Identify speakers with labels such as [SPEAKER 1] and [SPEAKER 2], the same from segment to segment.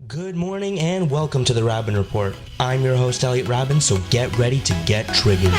[SPEAKER 1] Good morning and welcome to the Raben Report. I'm your host, Elliot Raben, so get ready to get triggered.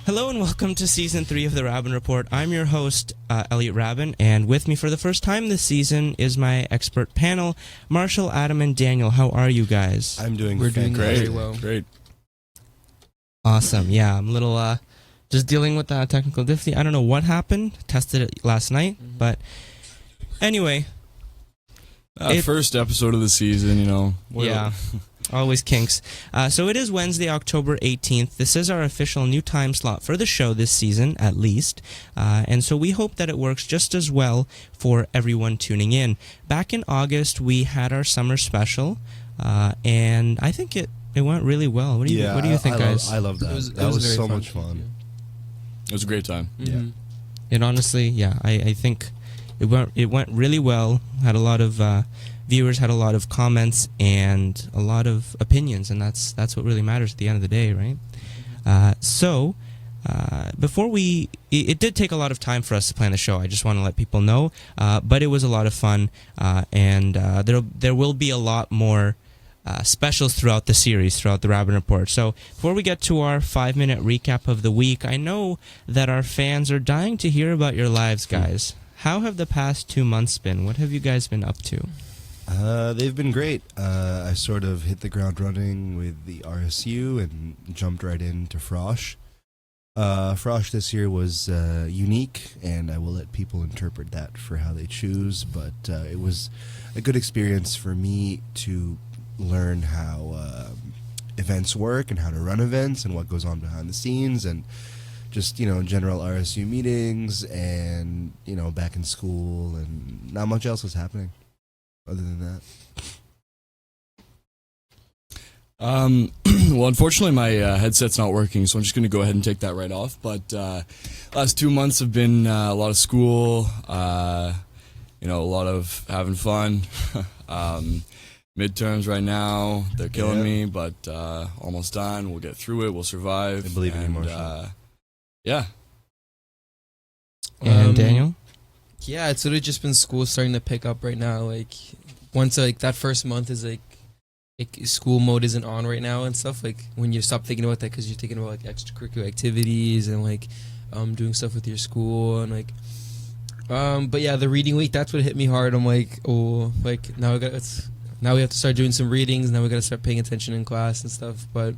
[SPEAKER 1] Hello and welcome to Season 3 of the Raben Report. I'm your host, Elliot Raben, and with me for the first time this season is my expert panel, Marshall, Adam, and Daniel. How are you guys?
[SPEAKER 2] We're doing
[SPEAKER 3] Great.
[SPEAKER 2] very well.
[SPEAKER 3] Great.
[SPEAKER 1] Awesome. Yeah, I'm a little just dealing with technical difficulty. I don't know what happened. Tested it last night, but anyway.
[SPEAKER 3] First episode of the season,
[SPEAKER 1] Yeah. Always kinks. So it is Wednesday, October 18th. This is our official new time slot for the show this season, at least. And so we hope that it works just as well for everyone tuning in. Back in August, we had our summer special, and I think it went really well. What do you think, guys?
[SPEAKER 2] I love that. That was so much fun.
[SPEAKER 3] It was a great time.
[SPEAKER 2] Yeah.
[SPEAKER 1] It honestly, I think it went really well. Had a lot of viewers, had a lot of comments and a lot of opinions, and that's what really matters at the end of the day, right? So before it did take a lot of time for us to plan the show. I just want to let people know, but it was a lot of fun, and there will be a lot more specials throughout the series, throughout the Raben Report. So before we get to our 5-minute recap of the week, I know that our fans are dying to hear about your lives, guys. How have the past 2 months been? What have you guys been up to?
[SPEAKER 2] They've been great. I sort of hit the ground running with the RSU and jumped right into Frosh. Frosh this year was unique, and I will let people interpret that for how they choose, but it was a good experience for me to learn how events work and how to run events and what goes on behind the scenes, and just, general RSU meetings and, back in school, and not much else was happening other than that.
[SPEAKER 3] Well, unfortunately, my headset's not working, so I'm just going to go ahead and take that right off. But last 2 months have been a lot of school, a lot of having fun. Midterms right now, they're killing me, but almost done. We'll get through it. We'll survive.
[SPEAKER 2] I believe in you, Marshall.
[SPEAKER 3] Yeah.
[SPEAKER 1] And Daniel?
[SPEAKER 4] Yeah, it's literally just been school starting to pick up right now. Like, once that first month is like school mode isn't on right now and stuff. Like, when you stop thinking about that because you're thinking about like extracurricular activities and like doing stuff with your school and like. But yeah, the reading week, that's what hit me hard. I'm like, oh, like now we have to start doing some readings. Now we got to start paying attention in class and stuff. But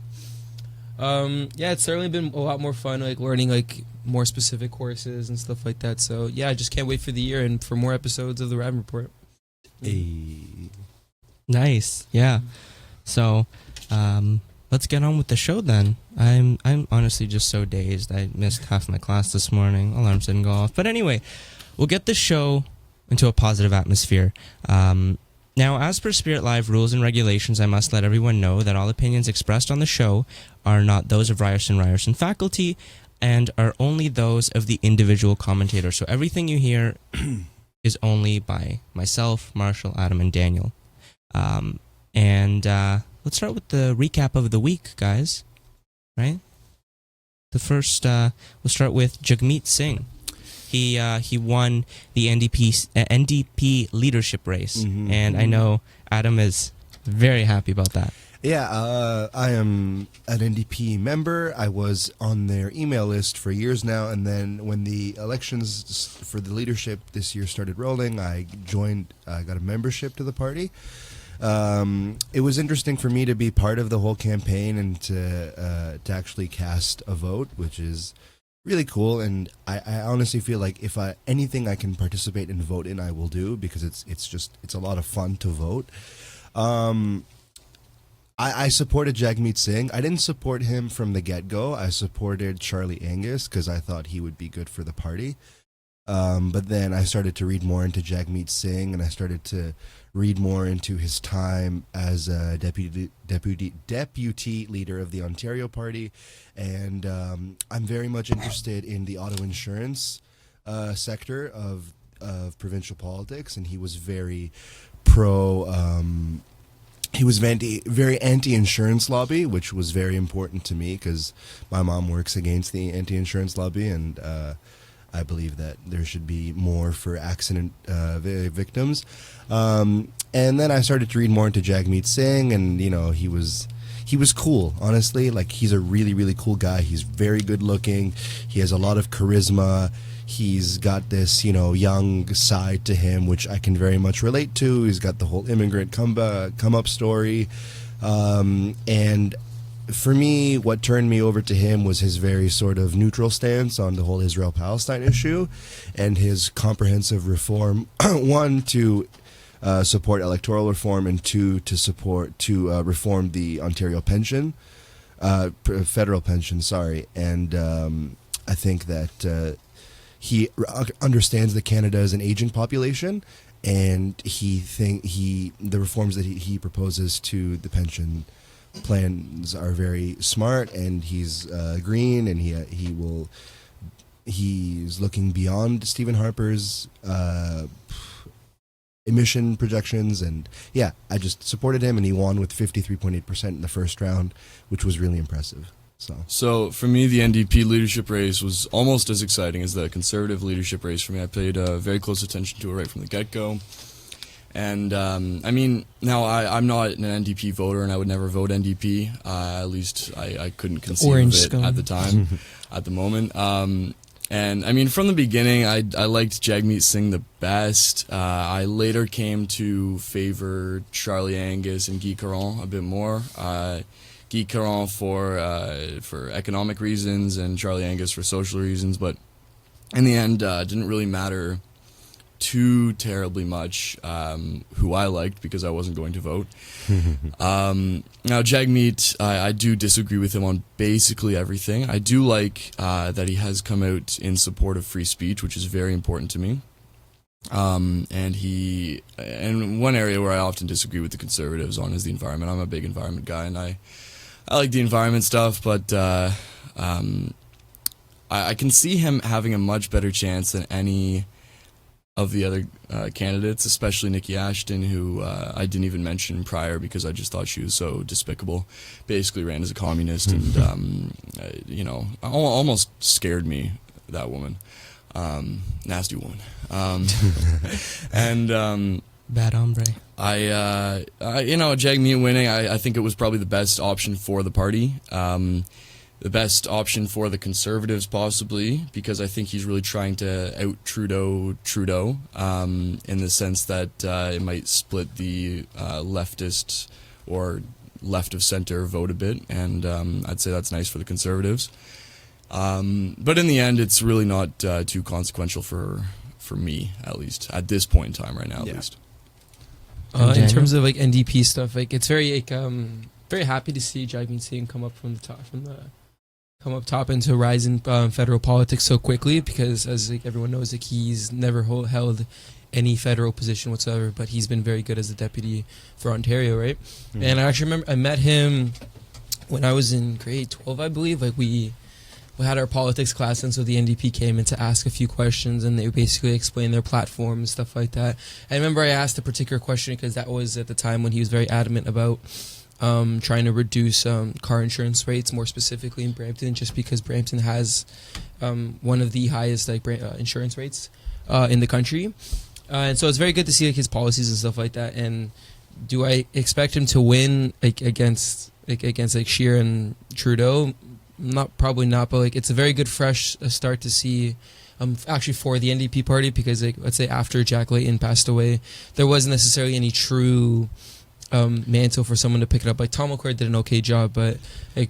[SPEAKER 4] yeah, it's certainly been a lot more fun, like learning like more specific courses and stuff like that. So yeah, I just can't wait for the year and for more episodes of the Raben Report.
[SPEAKER 2] Hey.
[SPEAKER 1] Nice. Yeah. So let's get on with the show then. I'm honestly just so dazed. I missed half my class this morning. Alarms didn't go off. But anyway, we'll get the show into a positive atmosphere. Now, as per Spirit Live rules and regulations, I must let everyone know that all opinions expressed on the show are not those of Ryerson faculty and are only those of the individual commentator. So everything you hear is only by myself, Marshall, Adam, and Daniel. And let's start with the recap of the week, guys. Right? The first, we'll start with Jagmeet Singh. He won the NDP leadership race, and I know Adam is very happy about that.
[SPEAKER 2] Yeah, I am an NDP member. I was on their email list for years now, and then when the elections for the leadership this year started rolling, I joined. I got a membership to the party. It was interesting for me to be part of the whole campaign and to actually cast a vote, which is really cool. And I honestly feel like if anything I can participate and vote in, I will do, because it's a lot of fun to vote. I supported Jagmeet Singh. I didn't support him from the get-go. I supported Charlie Angus because I thought he would be good for the party. But then I started to read more into Jagmeet Singh, and I started to read more into his time as a deputy leader of the Ontario Party, and I'm very much interested in the auto insurance sector of provincial politics, and he was very pro. He was very anti-insurance lobby, which was very important to me because my mom works against the anti-insurance lobby, and I believe that there should be more for accident victims. And then I started to read more into Jagmeet Singh, and he was cool, honestly. Like, he's a really, really cool guy. He's very good looking. He has a lot of charisma. He's got this, young side to him, which I can very much relate to. He's got the whole immigrant come up story. And for me, what turned me over to him was his very sort of neutral stance on the whole Israel-Palestine issue and his comprehensive reform, one, to support electoral reform, and two, to reform the Ontario pension, federal pension, sorry. And I think that he understands that Canada is an aging population, and the reforms that he proposes to the pension plans are very smart, and he's green, and he's looking beyond Stephen Harper's emission projections, and yeah, I just supported him, and he won with 53.8% in the first round, which was really impressive.
[SPEAKER 3] So for me, the NDP leadership race was almost as exciting as the Conservative leadership race for me. I paid very close attention to it right from the get-go. And, now I'm not an NDP voter, and I would never vote NDP. At least I couldn't conceive
[SPEAKER 4] Orange
[SPEAKER 3] of it
[SPEAKER 4] scum.
[SPEAKER 3] at the time, at the moment. And, from the beginning, I liked Jagmeet Singh the best. I later came to favor Charlie Angus and Guy Caron a bit more. Guy Caron for economic reasons, and Charlie Angus for social reasons, but in the end, it didn't really matter too terribly much who I liked, because I wasn't going to vote. Now, Jagmeet, I do disagree with him on basically everything. I do like that he has come out in support of free speech, which is very important to me. And one area where I often disagree with the Conservatives on is the environment. I'm a big environment guy, and I like the environment stuff, but I can see him having a much better chance than any of the other candidates, especially Nikki Ashton, who I didn't even mention prior because I just thought she was so despicable. Basically ran as a communist, and almost scared me, that woman. Nasty woman. And
[SPEAKER 1] Bad hombre.
[SPEAKER 3] Jagmeet winning, I think it was probably the best option for the party. The best option for the Conservatives, possibly, because I think he's really trying to out Trudeau, in the sense that it might split the leftist or left of center vote a bit, and I'd say that's nice for the Conservatives. But in the end, it's really not too consequential for me, at least at this point in time, right now, at least.
[SPEAKER 4] In terms of NDP stuff, it's very very happy to see Jagmeet Singh come up top and to rise in federal politics so quickly, because as everyone knows, he's never held any federal position whatsoever, but he's been very good as a deputy for Ontario, right? Mm-hmm. And I actually remember I met him when I was in grade 12, I believe. We had our politics class, and so the NDP came in to ask a few questions, and they basically explained their platform and stuff like that. I remember I asked a particular question because that was at the time when he was very adamant about trying to reduce car insurance rates, more specifically in Brampton, just because Brampton has one of the highest insurance rates in the country. And so it's very good to see his policies and stuff like that. And do I expect him to win against Scheer and Trudeau? Probably not, but it's a very good fresh start to see. Actually, for the NDP party, because let's say after Jack Layton passed away, there wasn't necessarily any true mantle for someone to pick it up. Tom McCord did an okay job, but they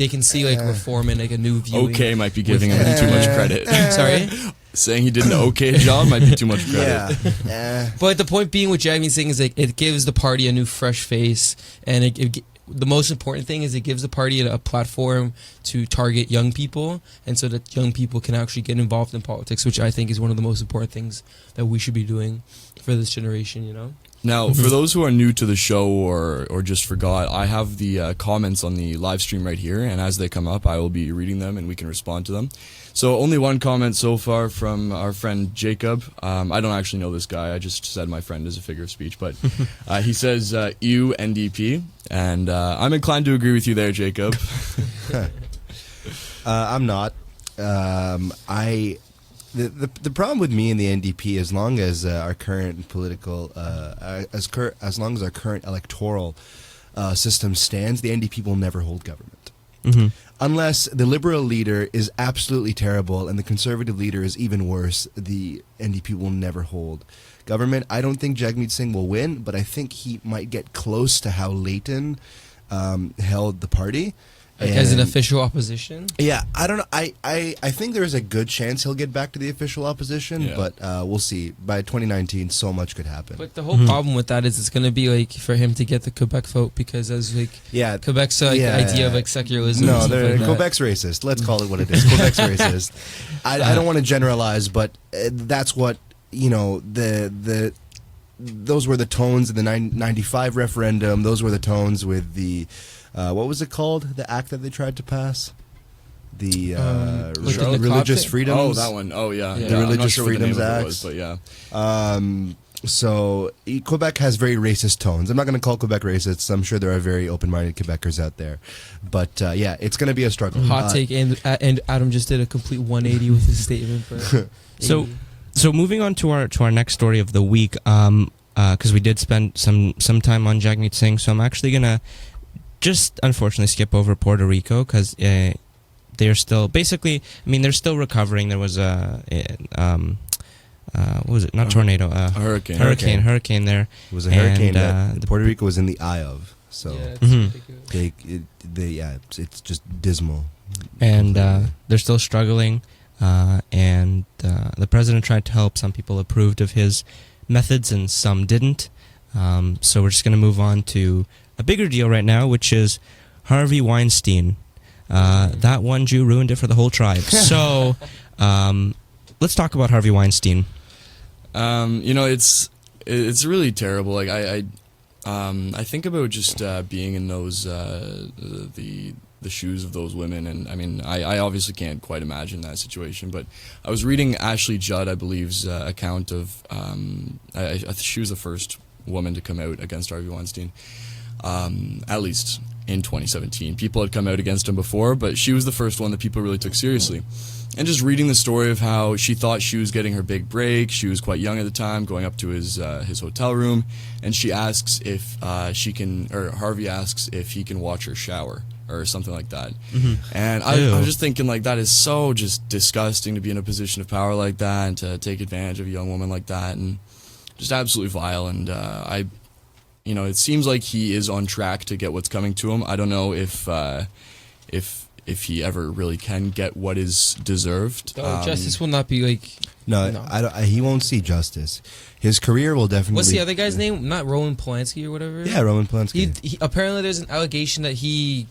[SPEAKER 4] can see reform and a new view.
[SPEAKER 3] Okay might be giving him too much credit.
[SPEAKER 4] Sorry?
[SPEAKER 3] Saying he did an okay job might be too much credit.
[SPEAKER 2] Yeah.
[SPEAKER 4] But the point being with Jagmeet Singh is it gives the party a new fresh face, and the most important thing is it gives the party a platform to target young people, and so that young people can actually get involved in politics, which I think is one of the most important things that we should be doing for this generation,
[SPEAKER 3] Now, for those who are new to the show or just forgot, I have the comments on the live stream right here, and as they come up, I will be reading them and we can respond to them. So only one comment so far from our friend Jacob. I don't actually know this guy. I just said my friend as a figure of speech, but he says "ew NDP," and I'm inclined to agree with you there, Jacob.
[SPEAKER 2] I'm not. The problem with me and the NDP, as long as our current political, as long as our current electoral system stands, the NDP will never hold government.
[SPEAKER 1] Mm-hmm.
[SPEAKER 2] Unless the Liberal leader is absolutely terrible and the Conservative leader is even worse, the NDP will never hold government. I don't think Jagmeet Singh will win, but I think he might get close to how Leighton held the party.
[SPEAKER 4] Like as an official opposition?
[SPEAKER 2] Yeah, I don't know. I think there is a good chance he'll get back to the official opposition, but we'll see. By 2019, so much could happen.
[SPEAKER 4] But the whole problem with that is it's going to be like for him to get the Quebec vote because as like Quebec's idea of like secularism.
[SPEAKER 2] No,
[SPEAKER 4] and stuff like
[SPEAKER 2] Quebec's racist. Let's call it what it is. Quebec's racist. I don't want to generalize, but that's what those were the tones in the 95 referendum. Those were the tones with the. What was it called? The act that they tried to pass? The Religious Freedoms.
[SPEAKER 3] Oh, that one. Oh, yeah.
[SPEAKER 2] The Religious Freedoms Act.
[SPEAKER 3] But yeah.
[SPEAKER 2] So Quebec has very racist tones. I'm not going to call Quebec racist. I'm sure there are very open-minded Quebecers out there. But yeah, it's going to be a struggle.
[SPEAKER 4] Hot take, and Adam just did a complete 180 with his statement.
[SPEAKER 1] So moving on to our next story of the week, because we did spend some time on Jagmeet Singh, so I'm actually going to just unfortunately skip over Puerto Rico because they're still basically. I mean, they're still recovering. There was what was it? Not tornado.
[SPEAKER 3] A hurricane.
[SPEAKER 1] Hurricane there.
[SPEAKER 2] It was a hurricane that Puerto Rico was in the eye of. So it's just dismal.
[SPEAKER 1] And they're still struggling. And the president tried to help. Some people approved of his methods, and some didn't. So we're just going to move on to a bigger deal right now, which is Harvey Weinstein. That one Jew ruined it for the whole tribe. So let's talk about Harvey Weinstein.
[SPEAKER 3] It's really terrible. Like I think about just being in those the shoes of those women, and I mean I obviously can't quite imagine that situation. But I was reading Ashley Judd, I believe's account of she was the first woman to come out against Harvey Weinstein. At least in 2017. People had come out against him before, but she was the first one that people really took seriously. And just reading the story of how she thought she was getting her big break, she was quite young at the time, going up to his hotel room, and she asks if Harvey asks if he can watch her shower or something like that. Mm-hmm. And I was just thinking, like, that is so just disgusting to be in a position of power like that and to take advantage of a young woman like that, and just absolutely vile. And it seems like he is on track to get what's coming to him. I don't know if he ever really can get what is deserved.
[SPEAKER 4] Justice will not be like.
[SPEAKER 2] No. He won't see justice. His career will definitely.
[SPEAKER 4] What's the other guy's name? Not Roman Polanski or whatever.
[SPEAKER 2] Yeah, Roman Polanski.
[SPEAKER 4] He apparently there's an allegation that he.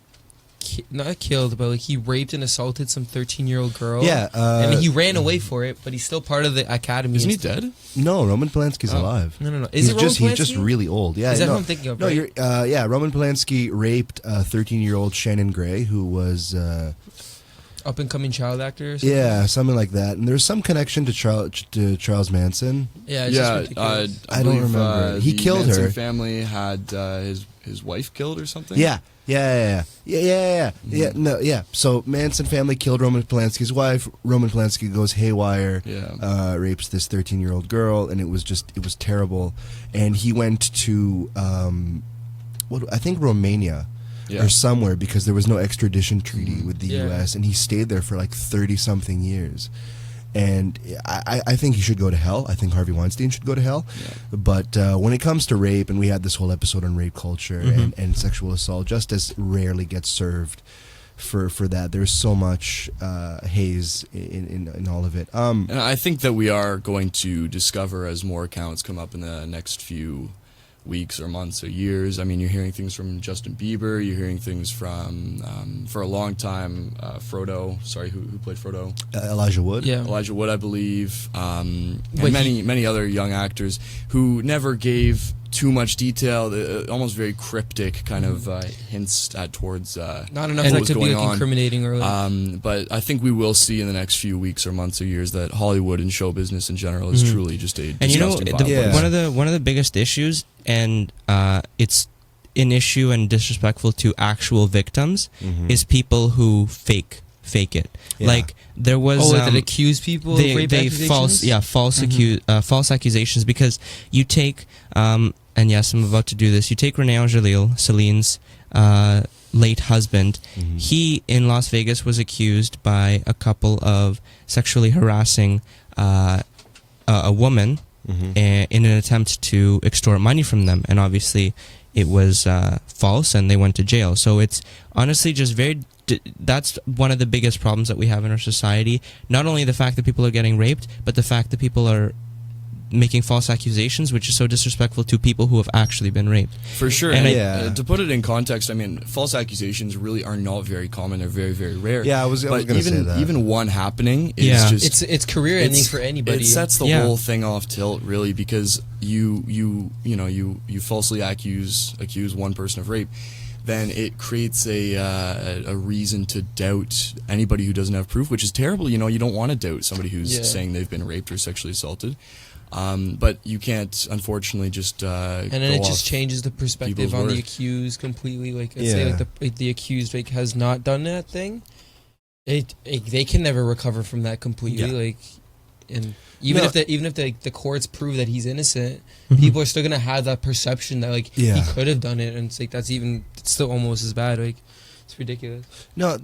[SPEAKER 4] Not killed, but like he raped and assaulted some 13-year-old girl.
[SPEAKER 2] Yeah,
[SPEAKER 4] and he ran away for it, but he's still part of the academy.
[SPEAKER 3] Isn't he dead?
[SPEAKER 2] No, Roman Polanski's alive.
[SPEAKER 4] No. He's
[SPEAKER 2] just really old. Yeah,
[SPEAKER 4] is that who I'm thinking of?
[SPEAKER 2] No,
[SPEAKER 4] right?
[SPEAKER 2] Roman Polanski raped 13-year-old Shannon Gray, who was
[SPEAKER 4] up and coming child actor. Or something?
[SPEAKER 2] Yeah, something like that. And there's some connection to Charles Manson.
[SPEAKER 4] Yeah, it's just ridiculous.
[SPEAKER 2] I don't remember. He killed
[SPEAKER 3] Manson
[SPEAKER 2] her.
[SPEAKER 3] Family had his wife killed or something.
[SPEAKER 2] Yeah. So Manson family killed Roman Polanski's wife. Roman Polanski goes haywire, rapes this 13-year-old girl, and it was terrible. And he went to I think Romania or somewhere because there was no extradition treaty with the U.S. and he stayed there for like 30-something years. And I think he should go to hell. I think Harvey Weinstein should go to hell. Yeah. But when it comes to rape, and we had this whole episode on rape culture and sexual assault, justice rarely gets served for that. There's so much haze in all of it.
[SPEAKER 3] And I think that we are going to discover as more accounts come up in the next few weeks or months or years. I mean, you're hearing things from Justin Bieber. You're hearing things from, for a long time, Frodo. Sorry, who played Frodo?
[SPEAKER 2] Elijah Wood.
[SPEAKER 4] Yeah.
[SPEAKER 3] Elijah Wood, I believe. And many other young actors who never gave too much detail, almost very cryptic kind of hints towards
[SPEAKER 4] not enough
[SPEAKER 3] what
[SPEAKER 4] that
[SPEAKER 3] was
[SPEAKER 4] could be
[SPEAKER 3] going
[SPEAKER 4] like
[SPEAKER 3] on.
[SPEAKER 4] incriminating or like,
[SPEAKER 3] But I think we will see in the next few weeks or months or years that Hollywood and show business in general is truly just a
[SPEAKER 1] And
[SPEAKER 3] disgusting pile of
[SPEAKER 2] Yeah.
[SPEAKER 3] waste.
[SPEAKER 1] one of the biggest issues, and it's an issue and disrespectful to actual victims, is people who fake it.
[SPEAKER 2] Yeah.
[SPEAKER 1] Like there was
[SPEAKER 4] that accuse people of rape accusations?
[SPEAKER 1] false accusations, because you take and yes, I'm about to do this. You take Rene Angelil, Celine's late husband. He in Las Vegas was accused by a couple of sexually harassing a woman in an attempt to extort money from them, and obviously it was false, and they went to jail. So it's honestly just that's one of the biggest problems that we have in our society. Not only the fact that people are getting raped, but the fact that people are making false accusations, which is so disrespectful to people who have actually been raped.
[SPEAKER 3] For sure.
[SPEAKER 1] And
[SPEAKER 3] And to put it in context, I mean, false accusations really are not very common. They're very, very rare.
[SPEAKER 2] Yeah, I was going to say that.
[SPEAKER 3] Even one happening is
[SPEAKER 1] Yeah.
[SPEAKER 3] just...
[SPEAKER 4] It's career ending for anybody.
[SPEAKER 3] It sets the
[SPEAKER 1] Yeah.
[SPEAKER 3] whole thing off tilt, really, because you falsely accuse one person of rape, then it creates a reason to doubt anybody who doesn't have proof, which is terrible. You don't want to doubt somebody who's saying they've been raped or sexually assaulted. But you can't, unfortunately, just
[SPEAKER 4] and then it just changes the perspective on the accused completely. Like, let's say like the accused has not done that thing. They can never recover from that completely.
[SPEAKER 2] Yeah.
[SPEAKER 4] Like, and even if the courts prove that he's innocent, people are still gonna have that perception that he could have done it, and it's like it's still almost as bad. Like, it's ridiculous.
[SPEAKER 2] No,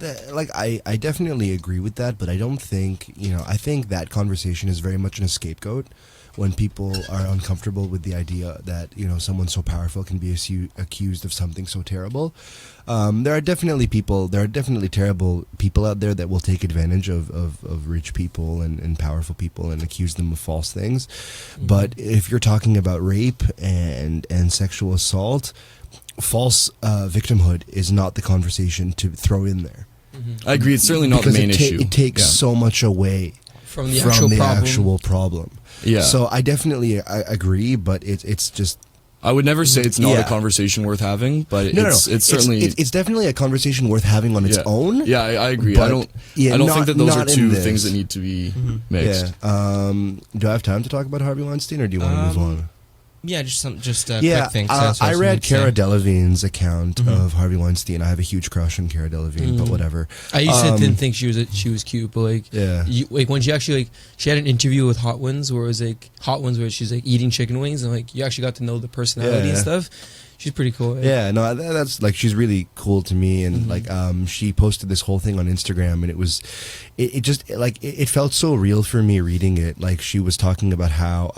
[SPEAKER 2] I definitely agree with that, but I don't think, I think that conversation is very much in a scapegoat when people are uncomfortable with the idea that, someone so powerful can be accused of something so terrible. There are definitely terrible people out there that will take advantage of rich people and powerful people and accuse them of false things. But if you're talking about rape and sexual assault, false victimhood is not the conversation to throw in there.
[SPEAKER 3] I agree. It's certainly not the main issue.
[SPEAKER 2] It takes so much away
[SPEAKER 4] from the
[SPEAKER 2] actual problem.
[SPEAKER 3] Yeah.
[SPEAKER 2] So I definitely agree, but it's just...
[SPEAKER 3] I would never say it's not a conversation worth having, but it's certainly...
[SPEAKER 2] It's definitely a conversation worth having on its own.
[SPEAKER 3] Yeah, I agree. I don't think that those are two things that need to be mixed.
[SPEAKER 2] Yeah. Do I have time to talk about Harvey Weinstein, or do you want to move on?
[SPEAKER 1] Yeah, just quick things.
[SPEAKER 2] I read Cara Delevingne's account of Harvey Weinstein. I have a huge crush on Cara Delevingne, but whatever.
[SPEAKER 4] I used to didn't think she was cute, but when she actually she had an interview with Hot Ones where it was Hot Ones where she's eating chicken wings, and you actually got to know the personality and stuff. She's pretty cool.
[SPEAKER 2] Yeah, no, that's she's really cool to me, and she posted this whole thing on Instagram, and it just it felt so real for me reading it. Like, she was talking about how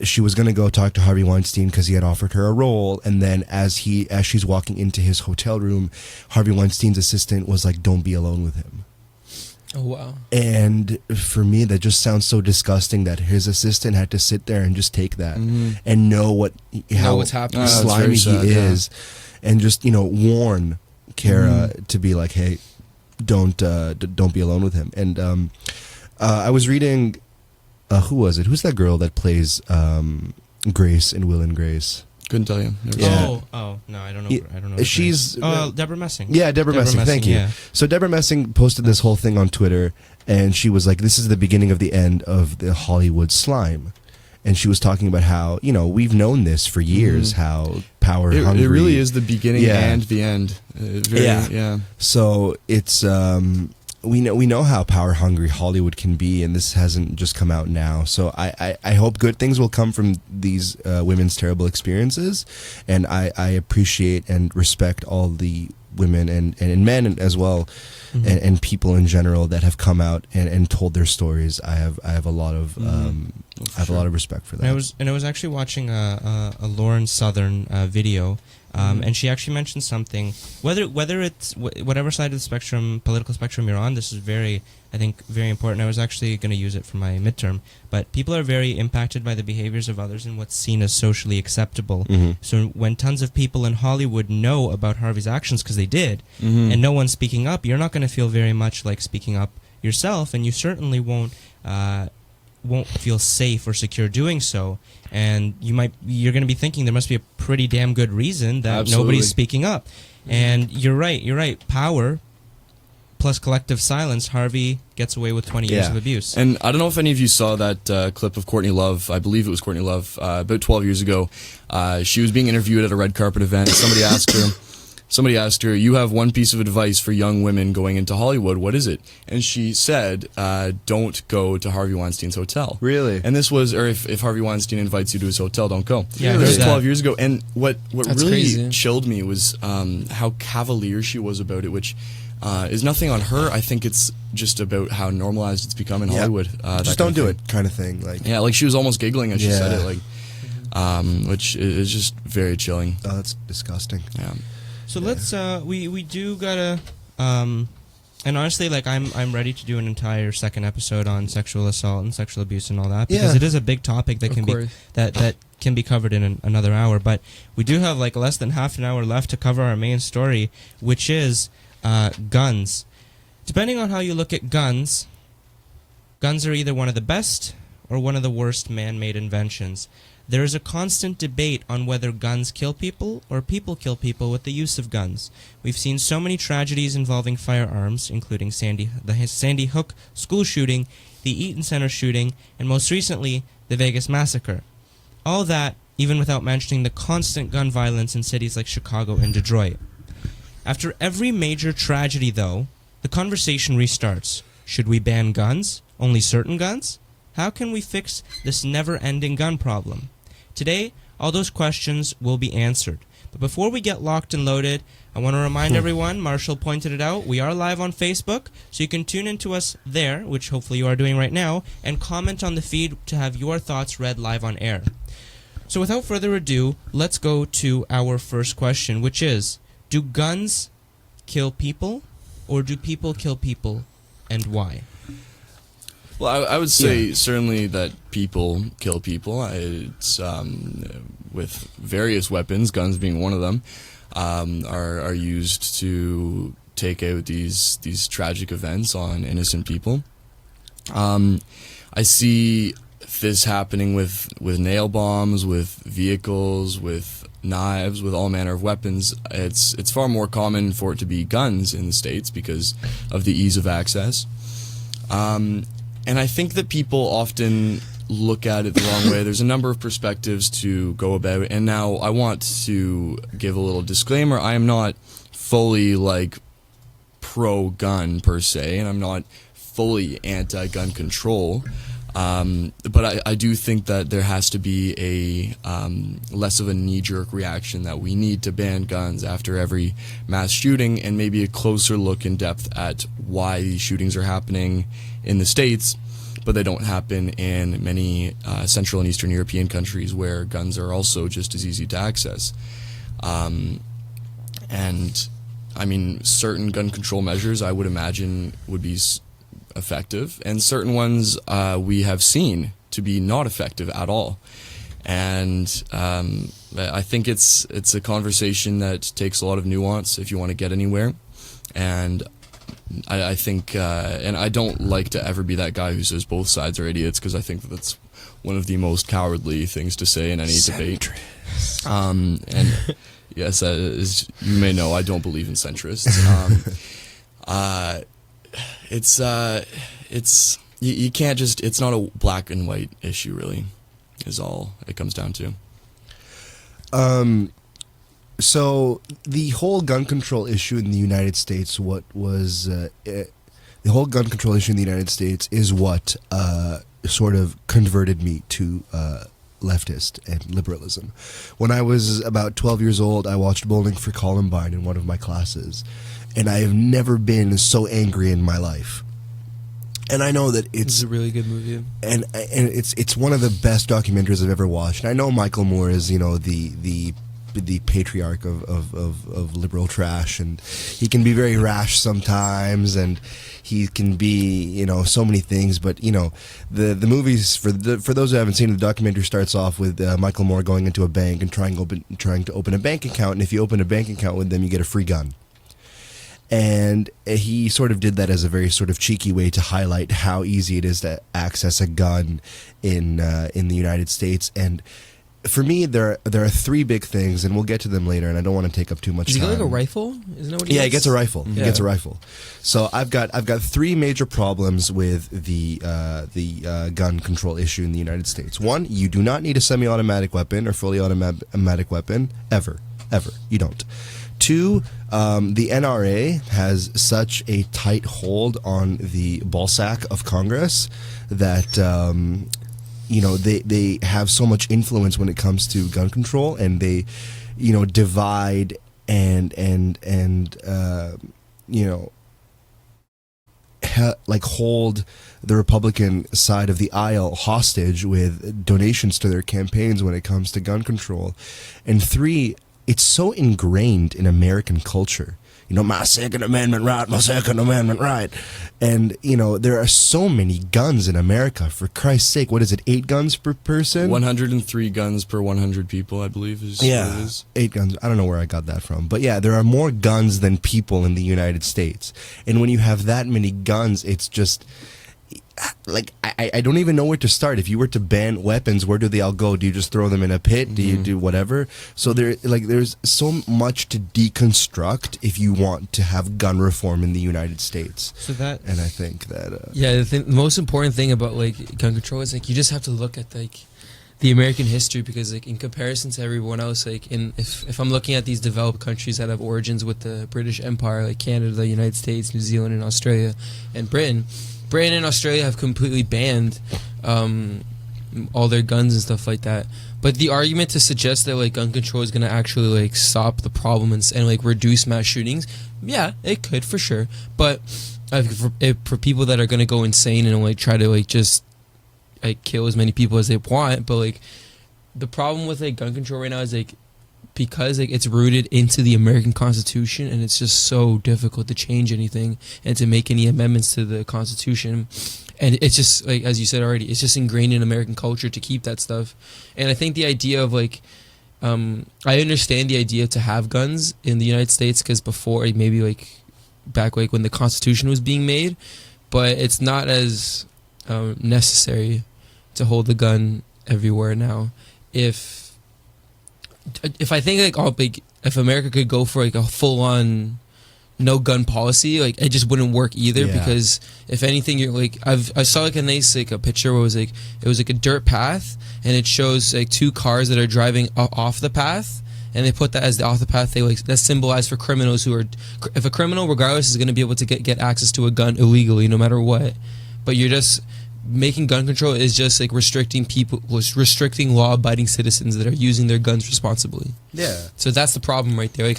[SPEAKER 2] she was going to go talk to Harvey Weinstein because he had offered her a role, and then as she's walking into his hotel room, Harvey Weinstein's assistant was like, "Don't be alone with him."
[SPEAKER 4] Oh, wow.
[SPEAKER 2] And for me, that just sounds so disgusting that his assistant had to sit there and just take that and know what's happening, slimy he is, and just warn Cara to be like, "Hey, don't be alone with him." And I was reading. Who was it? Who's that girl that plays Grace in Will and Grace?
[SPEAKER 3] Couldn't tell you.
[SPEAKER 1] No, I don't know. I don't know.
[SPEAKER 2] She's
[SPEAKER 1] Deborah Messing.
[SPEAKER 2] Yeah, Deborah Messing. Thank you.
[SPEAKER 1] Yeah.
[SPEAKER 2] So Deborah Messing posted this whole thing on Twitter, and she was like, "This is the beginning of the end of the Hollywood slime." And she was talking about how we've known this for years, how power hungry.
[SPEAKER 3] It really is the beginning and the end.
[SPEAKER 2] So it's we know how power hungry Hollywood can be, and this hasn't just come out now. So I hope good things will come from these women's terrible experiences, and I appreciate and respect all the women and men as well, and people in general that have come out and told their stories. I have a lot of a lot of respect for that.
[SPEAKER 1] And I was actually watching a Lauren Southern video. And she actually mentioned something. Whether it's whatever side of the spectrum, political spectrum you're on, this is very important. I was actually going to use it for my midterm. But people are very impacted by the behaviors of others and what's seen as socially acceptable. So when tons of people in Hollywood know about Harvey's actions because they did, and no one's speaking up, you're not going to feel very much like speaking up yourself, and you certainly won't won't feel safe or secure doing so, and you're going to be thinking there must be a pretty damn good reason that
[SPEAKER 3] Absolutely.
[SPEAKER 1] nobody's speaking up. And you're right. Power plus collective silence. Harvey gets away with 20 years
[SPEAKER 2] Yeah.
[SPEAKER 1] of abuse.
[SPEAKER 3] And I don't know if any of you saw that clip of Courtney Love. I believe it was Courtney Love about 12 years ago. She was being interviewed at a red carpet event. Somebody asked her, "You have one piece of advice for young women going into Hollywood. What is it?" And she said, "Don't go to Harvey Weinstein's hotel."
[SPEAKER 2] Really?
[SPEAKER 3] And this was, or if Harvey Weinstein invites you to his hotel, don't go.
[SPEAKER 1] Yeah, I
[SPEAKER 3] This was
[SPEAKER 1] heard
[SPEAKER 3] 12
[SPEAKER 1] that.
[SPEAKER 3] years ago. And what
[SPEAKER 4] That's
[SPEAKER 3] really
[SPEAKER 4] crazy.
[SPEAKER 3] chilled me was how cavalier she was about it, which is nothing on her. I think it's just about how normalized it's become in
[SPEAKER 2] Yeah.
[SPEAKER 3] Hollywood. that
[SPEAKER 2] Just
[SPEAKER 3] kind
[SPEAKER 2] don't
[SPEAKER 3] of
[SPEAKER 2] do
[SPEAKER 3] thing.
[SPEAKER 2] it, kind of thing. Like,
[SPEAKER 3] Yeah, like she was almost giggling as she said
[SPEAKER 2] Yeah.
[SPEAKER 3] it, like, which is just very chilling.
[SPEAKER 2] oh, that's disgusting.
[SPEAKER 3] Yeah.
[SPEAKER 1] So let's we do gotta and honestly, like I'm ready to do an entire second episode on sexual assault and sexual abuse and all that, because
[SPEAKER 2] Yeah.
[SPEAKER 1] it is a big topic that
[SPEAKER 4] Of
[SPEAKER 1] can be
[SPEAKER 4] course.
[SPEAKER 1] that can be covered in another hour. But we do have like less than half an hour left to cover our main story, which is guns. Depending on how you look at guns, guns are either one of the best or one of the worst man-made inventions. There is a constant debate on whether guns kill people or people kill people with the use of guns. We've seen so many tragedies involving firearms, including the Sandy Hook school shooting, the Eaton Center shooting, and most recently, the Vegas Massacre. All that, even without mentioning the constant gun violence in cities like Chicago and Detroit. After every major tragedy, though, the conversation restarts. Should we ban guns? Only certain guns? How can we fix this never-ending gun problem? Today, all those questions will be answered. But before we get locked and loaded, I want to remind everyone, Marshall pointed it out, we are live on Facebook, so you can tune into us there, which hopefully you are doing right now, and comment on the feed to have your thoughts read live on air. So without further ado, let's go to our first question, which is, do guns kill people, or do people kill people, and why?
[SPEAKER 3] Well, I would say certainly that people kill people. It's with various weapons, guns being one of them, are used to take out these tragic events on innocent people. I see this happening with nail bombs, with vehicles, with knives, with all manner of weapons. It's far more common for it to be guns in the States because of the ease of access. And I think that people often look at it the wrong way. There's a number of perspectives to go about it. And now I want to give a little disclaimer. I am not fully like pro-gun per se, and I'm not fully anti-gun control. But I do think that there has to be a less of a knee-jerk reaction that we need to ban guns after every mass shooting, and maybe a closer look in depth at why these shootings are happening in the States, but they don't happen in many Central and Eastern European countries where guns are also just as easy to access. And I mean, certain gun control measures I would imagine would be effective, and certain ones we have seen to be not effective at all. And I think it's a conversation that takes a lot of nuance if you want to get anywhere. And I think, and I don't like to ever be that guy who says both sides are idiots, because I think that's one of the most cowardly things to say in any debate. And yes, as you may know, I don't believe in centrists. It's you can't just, it's not a black and white issue, really, is all it comes down to.
[SPEAKER 2] So the whole gun control issue in the United States, the whole gun control issue in the United States is what sort of converted me to leftist and liberalism. When I was about 12 years old, I watched Bowling for Columbine in one of my classes, and I have never been so angry in my life. And I know that
[SPEAKER 4] It's a really good movie.
[SPEAKER 2] and it's one of the best documentaries I've ever watched. And I know Michael Moore is, you know, the patriarch of liberal trash, and he can be very rash sometimes, and he can be, you know, so many things. But you know, the movies, for those who haven't seen it, the documentary starts off with Michael Moore going into a bank and trying to open a bank account, and if you open a bank account with them, you get a free gun. And he sort of did that as a very sort of cheeky way to highlight how easy it is to access a gun in the United States. And for me, there are three big things, and we'll get to them later. And I don't want to take up too much
[SPEAKER 4] Does he
[SPEAKER 2] time.
[SPEAKER 4] get like a rifle? Isn't that what he
[SPEAKER 2] Yeah, he
[SPEAKER 4] gets?
[SPEAKER 2] gets a rifle. He
[SPEAKER 4] Yeah.
[SPEAKER 2] gets a rifle. So I've got three major problems with the gun control issue in the United States. One, you do not need a semi-automatic weapon or fully automatic weapon ever. You don't. Two, the NRA has such a tight hold on the ballsack of Congress that they have so much influence when it comes to gun control, and they divide and hold the Republican side of the aisle hostage with donations to their campaigns when it comes to gun control. And three, it's so ingrained in American culture. My Second Amendment right, my Second Amendment right. And, there are so many guns in America, for Christ's sake. What is it, 8 guns per person?
[SPEAKER 3] 103 guns per 100 people, I believe is what it is.
[SPEAKER 2] 8 guns. I don't know where I got that from. But yeah, there are more guns than people in the United States. And when you have that many guns, it's just... I don't even know where to start. If you were to ban weapons, where do they all go? Do you just throw them in a pit? Do you do whatever? So there's so much to deconstruct if you want to have gun reform in the United States. And I think that
[SPEAKER 4] the most important thing about gun control is you just have to look at the American history, because in comparison to everyone else, if I'm looking at these developed countries that have origins with the British Empire, like Canada, the United States, New Zealand, and Australia, and Britain and Australia have completely banned all their guns and stuff like that. But the argument to suggest that gun control is going to actually stop the problem and reduce mass shootings, yeah, it could for sure. But for people that are going to go insane and try to just kill as many people as they want, but the problem with gun control right now is because it's rooted into the American Constitution, and it's just so difficult to change anything and to make any amendments to the Constitution. And it's just as you said already, it's just ingrained in American culture to keep that stuff. And I think the idea of I understand the idea to have guns in the United States, because before maybe back when the Constitution was being made, but it's not as necessary to hold the gun everywhere now. If I think if America could go for a full-on no gun policy, it just wouldn't work either.
[SPEAKER 2] Yeah.
[SPEAKER 4] Because if anything, you're I saw a nice a picture where it was a dirt path, and it shows 2 cars that are driving off the path, and they put that as the off the path. That's symbolized for criminals who are, if a criminal regardless is going to be able to get access to a gun illegally no matter what, but you're just making gun control is just restricting law-abiding citizens that are using their guns responsibly.
[SPEAKER 2] yeah.
[SPEAKER 4] So that's the problem right there.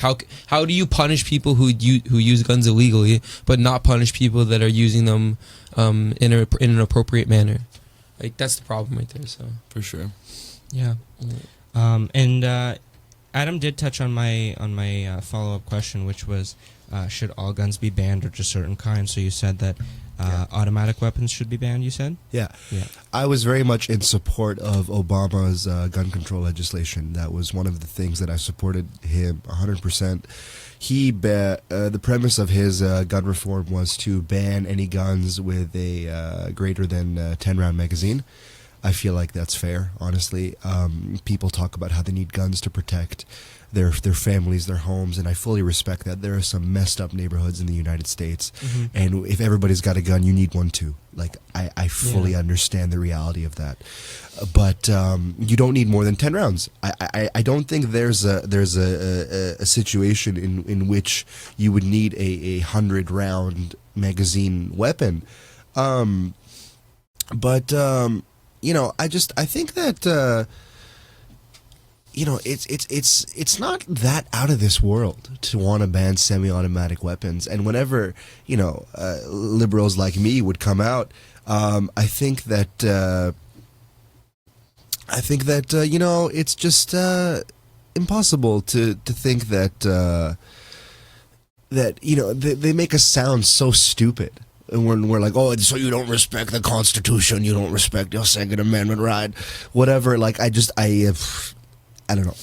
[SPEAKER 4] How do you punish people who use guns illegally, but not punish people that are using them in an appropriate manner? That's the problem right there. So
[SPEAKER 3] For sure.
[SPEAKER 1] Yeah. And Adam did touch on my follow-up question, which was, should all guns be banned or just certain kinds? So you said that automatic weapons should be banned, you said?
[SPEAKER 2] Yeah.
[SPEAKER 1] Yeah.
[SPEAKER 2] I was very much in support of Obama's gun control legislation. That was one of the things that I supported him 100%. The premise of his gun reform was to ban any guns with a greater than 10-round magazine. I feel like that's fair, honestly. People talk about how they need guns to protect their families, their homes, and I fully respect that. There are some messed up neighborhoods in the United States, and if everybody's got a gun, you need one too. I fully understand the reality of that, but you don't need more than 10 rounds. I don't think there's a situation in which you would need a 100-round magazine weapon, but I think that. It's not that out of this world to want to ban semi-automatic weapons. And whenever, liberals like me would come out, I think that it's just impossible to think that they make us sound so stupid. And we're like, oh, so you don't respect the Constitution, you don't respect your Second Amendment right, whatever. I don't know.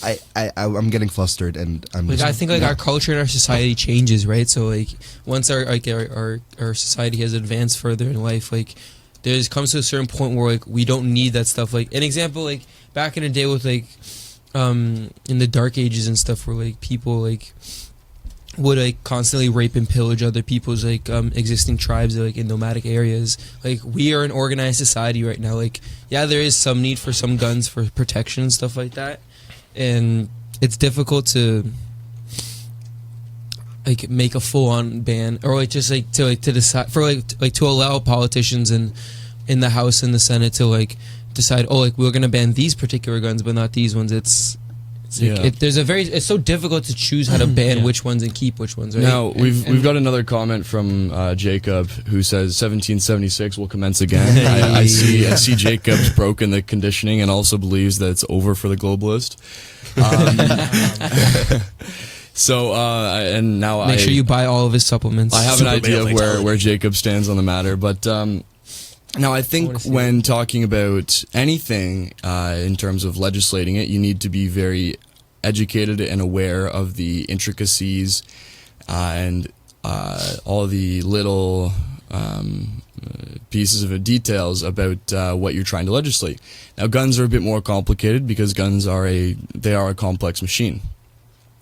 [SPEAKER 2] I'm getting flustered, and I'm
[SPEAKER 4] like
[SPEAKER 2] just,
[SPEAKER 4] I think like our culture and our society changes, right? So like once our society has advanced further in life, like there's comes to a certain point where like we don't need that stuff. Like an example, like back in the day with like in the dark ages and stuff, where like people like would like constantly rape and pillage other people's like existing tribes like in nomadic areas. Like we are an organized society right now. Like yeah, there is some need for some guns for protection and stuff like that, and it's difficult to like make a full-on ban or like just like to decide for like to allow politicians in the House and the Senate to like decide, oh, like we're gonna ban these particular guns but not these ones. It's like, it's so difficult to choose how to ban which ones and keep which ones, right?
[SPEAKER 3] Now we've got another comment from Jacob who says 1776 will commence again. I see Jacob's broken the conditioning and also believes that it's over for the globalist. So and now
[SPEAKER 4] make sure you buy all of his supplements.
[SPEAKER 3] I have an idea of where Jacob stands on the matter, but now I think when talking about anything in terms of legislating it, you need to be very educated and aware of the intricacies and all the little pieces of details about what you're trying to legislate. Now, guns are a bit more complicated because guns are a complex machine.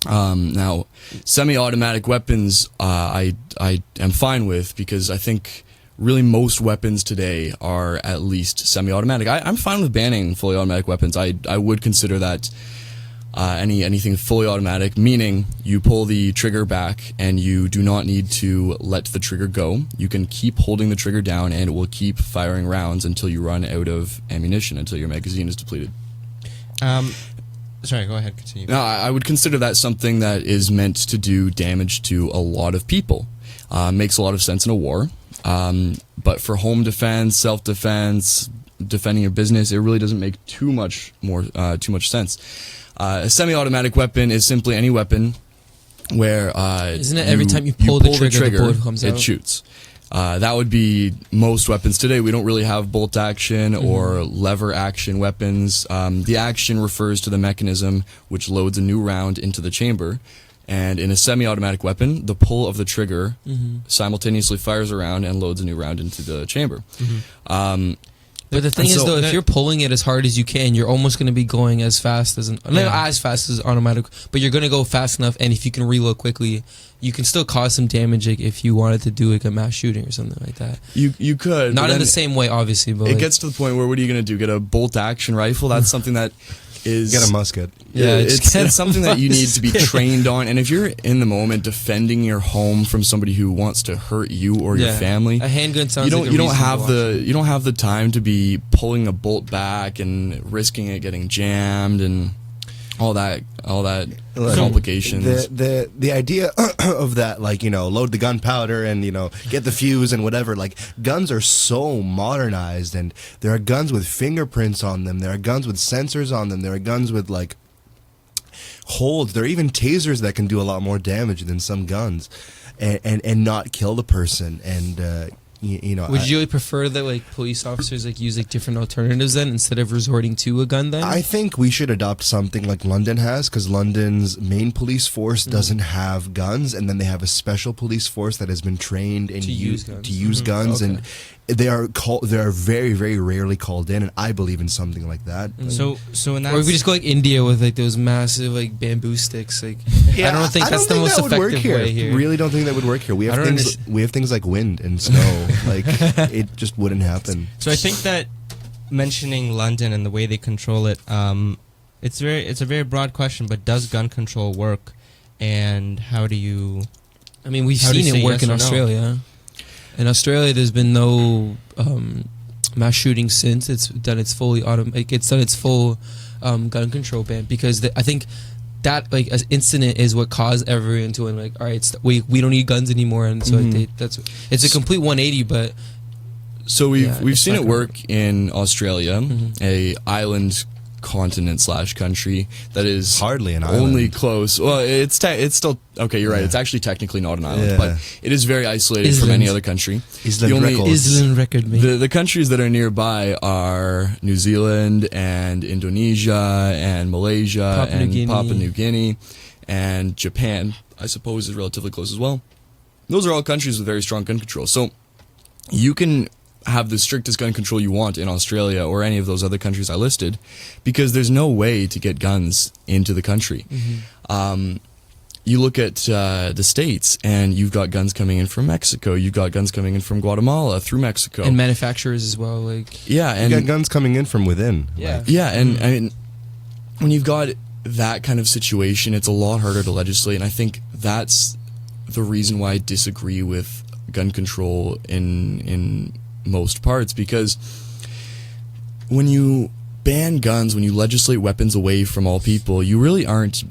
[SPEAKER 3] Now, semi-automatic weapons I am fine with because I think really most weapons today are at least semi-automatic. I'm fine with banning fully automatic weapons. I would consider that anything fully automatic, meaning you pull the trigger back and you do not need to let the trigger go. You can keep holding the trigger down and it will keep firing rounds until you run out of ammunition, until your magazine is depleted.
[SPEAKER 1] Sorry, go ahead, continue.
[SPEAKER 3] Now, I would consider that something that is meant to do damage to a lot of people. Makes a lot of sense in a war. But for home defense, self-defense, defending your business, it really doesn't make too much sense. A semi-automatic weapon is simply any weapon where
[SPEAKER 4] isn't it every time you pull the trigger, the bullet comes out?
[SPEAKER 3] It shoots. That would be most weapons today. We don't really have bolt action or lever action weapons. The action refers to the mechanism which loads a new round into the chamber. And in a semi-automatic weapon, the pull of the trigger simultaneously fires a round and loads a new round into the chamber.
[SPEAKER 4] But the thing is, though, if you're pulling it as hard as you can, you're almost going to be going as fast as not as fast as automatic, but you're going to go fast enough. And if you can reload quickly, you can still cause some damage. Like if you wanted to do like a mass shooting or something like that,
[SPEAKER 3] you could.
[SPEAKER 4] Not in the same way, obviously. But
[SPEAKER 3] it gets to the point where what are you going to do? Get a bolt action rifle? That's something that is
[SPEAKER 2] get a musket.
[SPEAKER 3] Yeah, it's something that you need to be trained on. And if you're in the moment defending your home from somebody who wants to hurt you or your family,
[SPEAKER 4] a handgun sounds
[SPEAKER 3] you don't have the time to be pulling a bolt back and risking it getting jammed and all that complications.
[SPEAKER 2] The idea of that, like, load the gunpowder and, get the fuse and whatever, like, guns are so modernized, and there are guns with fingerprints on them, there are guns with sensors on them, there are guns with, like, holds, there are even tasers that can do a lot more damage than some guns and not kill the person. And
[SPEAKER 4] would you prefer that like police officers like use like different alternatives then instead of resorting to a gun then?
[SPEAKER 2] I think we should adopt something like London has, because London's main police force doesn't have guns, and then they have a special police force that has been trained in
[SPEAKER 4] to use
[SPEAKER 2] guns,
[SPEAKER 4] okay.
[SPEAKER 2] and they are very, very rarely called in, and I believe in something like that.
[SPEAKER 1] So in that,
[SPEAKER 4] or if we just go like India with like those massive like bamboo sticks, like I don't think that's the most effective way here.
[SPEAKER 2] Really don't think that would work here. We have things like wind and snow. Like it just wouldn't happen.
[SPEAKER 1] So I think that mentioning London and the way they control it, it's a very broad question. But does gun control work, and how do you?
[SPEAKER 4] I mean, we've seen it work in Australia. No? In Australia, there's been no mass shooting since it's done its fully full gun control ban, because I think that like an incident is what caused everyone to like, all right, we don't need guns anymore, and so it's a complete 180. But
[SPEAKER 3] so we've seen it work in Australia, a island continent / country that is
[SPEAKER 2] Hardly an
[SPEAKER 3] only
[SPEAKER 2] island.
[SPEAKER 3] close. Well, it's still okay. You're right.
[SPEAKER 2] Yeah.
[SPEAKER 3] It's actually technically not an island,
[SPEAKER 2] Yeah.
[SPEAKER 3] but it is very isolated from
[SPEAKER 4] Island.
[SPEAKER 3] any other country.
[SPEAKER 2] Island
[SPEAKER 3] The only-
[SPEAKER 2] Records.
[SPEAKER 4] Island record, mate.
[SPEAKER 3] The countries that are nearby are New Zealand and Indonesia and Malaysia
[SPEAKER 4] Papua New
[SPEAKER 3] and
[SPEAKER 4] Guinea.
[SPEAKER 3] Papua New Guinea and Japan, I suppose, is relatively close as well. Those are all countries with very strong gun control. So you can have the strictest gun control you want in Australia or any of those other countries I listed, because there's no way to get guns into the country. You look at the States, and you've got guns coming in from Mexico. You've got guns coming in from Guatemala through Mexico.
[SPEAKER 4] And manufacturers as well, like
[SPEAKER 3] yeah,
[SPEAKER 2] You
[SPEAKER 3] and
[SPEAKER 2] got guns coming in from within.
[SPEAKER 4] Yeah.
[SPEAKER 2] Like,
[SPEAKER 3] yeah, and I mean, when you've got that kind of situation, it's a lot harder to legislate, and I think that's the reason why I disagree with gun control in most parts, because when you ban guns, when you legislate weapons away from all people, you really aren't,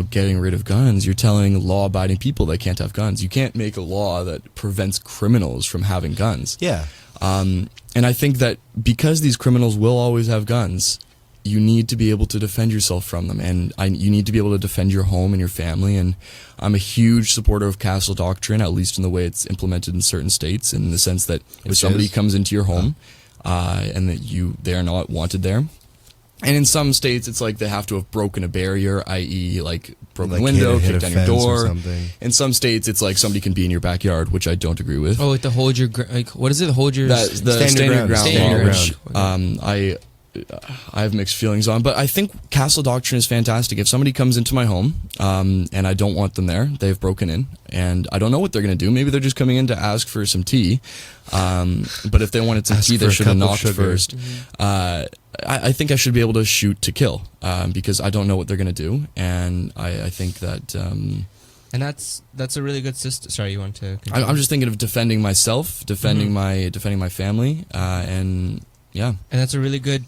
[SPEAKER 3] getting rid of guns. You're telling law-abiding people they can't have guns. You can't make a law that prevents criminals from having guns.
[SPEAKER 2] yeah.
[SPEAKER 3] And I think that because these criminals will always have guns, you need to be able to defend yourself from them, and you need to be able to defend your home and your family. And I'm a huge supporter of castle doctrine, at least in the way it's implemented in certain states, in the sense that if
[SPEAKER 2] Which
[SPEAKER 3] somebody
[SPEAKER 2] is?
[SPEAKER 3] comes into your home and that they are not wanted there. And in some states, it's like they have to have broken a barrier, i.e., like broken a
[SPEAKER 2] Like
[SPEAKER 3] window,
[SPEAKER 2] hit a
[SPEAKER 3] kicked down your
[SPEAKER 2] fence or
[SPEAKER 3] door.
[SPEAKER 2] something.
[SPEAKER 3] In some states, it's like somebody can be in your backyard, which I don't agree with.
[SPEAKER 4] oh, like the hold your like what is it? Hold your
[SPEAKER 3] That the
[SPEAKER 2] Stand
[SPEAKER 3] stand,
[SPEAKER 2] your
[SPEAKER 3] your
[SPEAKER 2] ground.
[SPEAKER 3] ground,
[SPEAKER 4] Stand
[SPEAKER 3] law,
[SPEAKER 4] your
[SPEAKER 3] which
[SPEAKER 4] ground.
[SPEAKER 3] I have mixed feelings on, but I think castle doctrine is fantastic. If somebody comes into my home and I don't want them there, they've broken in, and I don't know what they're going to do. Maybe they're just coming in to ask for some tea, but if they wanted some
[SPEAKER 2] Ask
[SPEAKER 3] tea,
[SPEAKER 2] for
[SPEAKER 3] they
[SPEAKER 2] a
[SPEAKER 3] should have
[SPEAKER 2] cup of
[SPEAKER 3] knocked
[SPEAKER 2] sugar.
[SPEAKER 3] first. I think I should be able to shoot to kill because I don't know what they're going to do, and I think that
[SPEAKER 1] And that's a really good system. Sorry, you want to continue?
[SPEAKER 3] I'm just thinking of defending myself, defending my family, and yeah.
[SPEAKER 1] And that's a really good,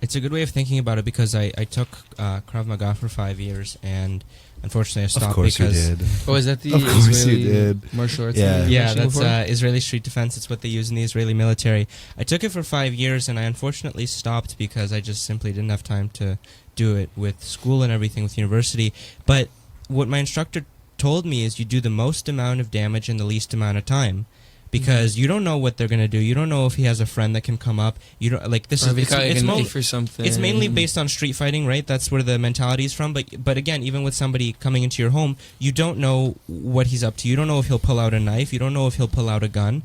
[SPEAKER 1] it's a good way of thinking about it, because I took Krav Maga for 5 years, and unfortunately I stopped
[SPEAKER 2] Of course
[SPEAKER 1] because...
[SPEAKER 2] you did.
[SPEAKER 4] Oh, is that the
[SPEAKER 2] Of course
[SPEAKER 4] Israeli
[SPEAKER 2] you did.
[SPEAKER 4] martial arts?
[SPEAKER 2] Yeah.
[SPEAKER 4] that you
[SPEAKER 1] Yeah,
[SPEAKER 4] mentioned
[SPEAKER 1] that's
[SPEAKER 4] before?
[SPEAKER 1] Israeli street defense. It's what they use in the Israeli military. I took it for 5 years, and I unfortunately stopped because I just simply didn't have time to do it with school and everything, with university. But what my instructor told me is you do the most amount of damage in the least amount of time. Because you don't know what they're gonna do. You don't know if he has a friend that can come up. You don't like this.
[SPEAKER 4] Or if
[SPEAKER 1] Is
[SPEAKER 4] you got
[SPEAKER 1] it's
[SPEAKER 4] a
[SPEAKER 1] mo-
[SPEAKER 4] knife for something.
[SPEAKER 1] It's mainly based on street fighting, right? That's where the mentality is from. But again, even with somebody coming into your home, you don't know what he's up to. You don't know if he'll pull out a knife. You don't know if he'll pull out a gun.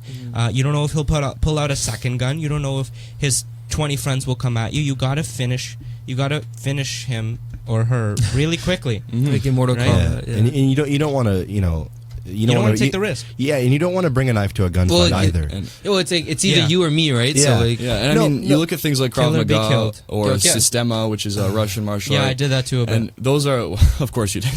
[SPEAKER 1] You don't know if he'll pull out a second gun. You don't know if his 20 friends will come at you. You gotta finish him or her really quickly.
[SPEAKER 4] like in Mortal
[SPEAKER 1] Right.
[SPEAKER 4] Kombat.
[SPEAKER 2] Yeah.
[SPEAKER 4] Yeah.
[SPEAKER 2] And you don't want to, you
[SPEAKER 1] don't
[SPEAKER 2] want
[SPEAKER 1] want to take the risk.
[SPEAKER 2] Yeah, and you don't want to bring a knife to a gunfight
[SPEAKER 4] Well,
[SPEAKER 2] either.
[SPEAKER 3] And,
[SPEAKER 4] Well, it's like it's either
[SPEAKER 1] Yeah.
[SPEAKER 4] you or me, right?
[SPEAKER 2] Yeah.
[SPEAKER 4] So like,
[SPEAKER 3] yeah, and
[SPEAKER 2] No,
[SPEAKER 3] I mean, you
[SPEAKER 2] no.
[SPEAKER 3] look at things like
[SPEAKER 1] Kill
[SPEAKER 3] Krav
[SPEAKER 1] or be
[SPEAKER 3] Maga
[SPEAKER 1] killed.
[SPEAKER 3] or
[SPEAKER 4] Yeah.
[SPEAKER 3] Sistema, which is a Russian martial
[SPEAKER 1] Yeah,
[SPEAKER 3] art.
[SPEAKER 1] I did that too a bit.
[SPEAKER 3] And those are, of course you did.